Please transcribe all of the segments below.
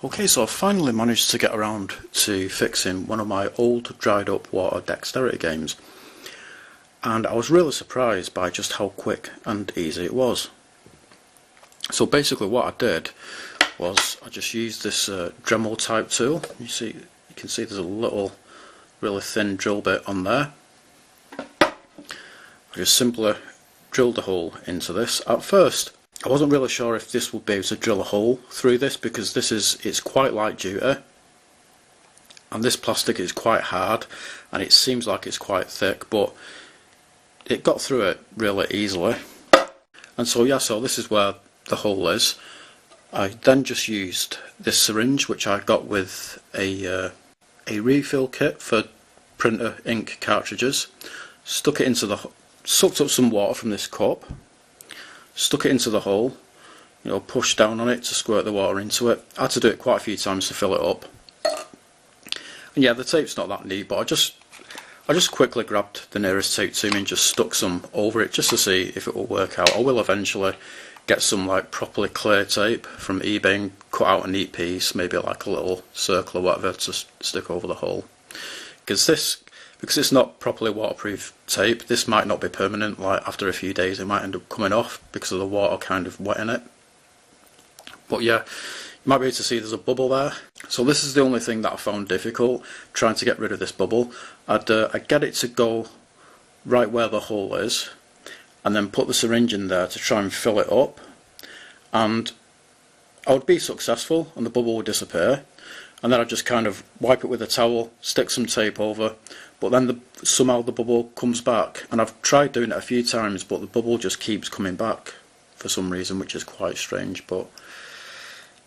Okay, so I finally managed to get around to fixing one of my old dried up water dexterity games, and I was really surprised by just how quick and easy it was. So basically what I did was I just used this Dremel type tool. You can see there's a little really thin drill bit on there. I just simply drilled a hole into this. At first I wasn't really sure if this would be able to drill a hole through this, because it's quite light duty and this plastic is quite hard and it seems like it's quite thick, but it got through it really easily. And so this is where the hole is. I then just used this syringe, which I got with a refill kit for printer ink cartridges, sucked up some water from this cup, stuck it into the hole, pushed down on it to squirt the water into it. I had to do it quite a few times to fill it up. And yeah, the tape's not that neat, but I just quickly grabbed the nearest tape to me and just stuck some over it just to see if it will work out. I will eventually get some properly clear tape from eBay and cut out a neat piece, maybe like a little circle or whatever, to stick over the hole. Because it's not properly waterproof tape, this might not be permanent. After a few days it might end up coming off because of the water kind of wetting it. But yeah, you might be able to see there's a bubble there. So this is the only thing that I found difficult, trying to get rid of this bubble. I'd get it to go right where the hole is, and then put the syringe in there to try and fill it up, and I would be successful and the bubble would disappear, and then I'd just kind of wipe it with a towel, stick some tape over, but then somehow the bubble comes back. And I've tried doing it a few times, but the bubble just keeps coming back for some reason, which is quite strange. But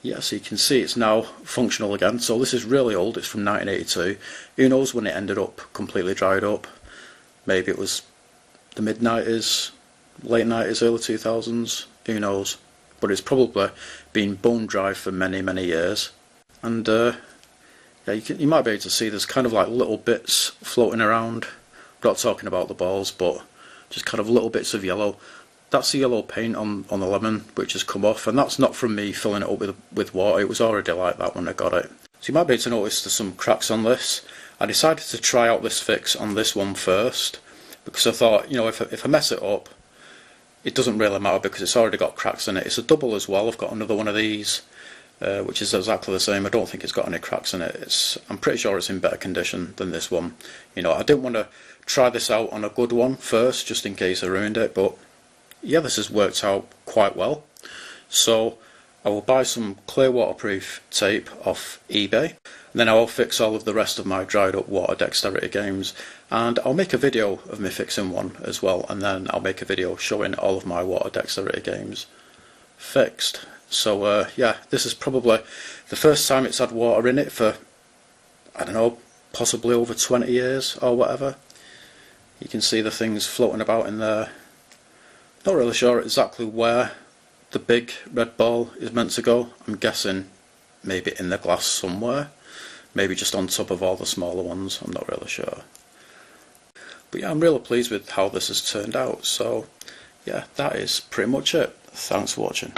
yeah, so you can see it's now functional again. So this is really old, it's from 1982. Who knows when it ended up completely dried up? Maybe it was the mid-90s, late 90s, early 2000s, who knows? But it's probably been bone dry for many, many years. And yeah, you might be able to see there's kind of like little bits floating around. I'm not talking about the balls, but just kind of little bits of yellow. That's the yellow paint on the lemon, which has come off, and that's not from me filling it up with water. It was already like that when I got it. So you might be able to notice there's some cracks on this. I decided to try out this fix on this one first, because I thought, if I mess it up, it doesn't really matter because it's already got cracks in it. It's a double as well. I've got another one of these, which is exactly the same. I don't think it's got any cracks in it. I'm pretty sure it's in better condition than this one. I didn't want to try this out on a good one first, just in case I ruined it, but yeah, this has worked out quite well. So I will buy some clear waterproof tape off eBay, and then I will fix all of the rest of my dried up water dexterity games, and I'll make a video of me fixing one as well, and then I'll make a video showing all of my water dexterity games fixed. So yeah, this is probably the first time it's had water in it for, I don't know, possibly over 20 years or whatever. You can see the things floating about in there. Not really sure exactly where the big red ball is meant to go. I'm guessing maybe in the glass somewhere, maybe just on top of all the smaller ones. I'm not really sure. But yeah, I'm really pleased with how this has turned out. So yeah, that is pretty much it. Thanks for watching.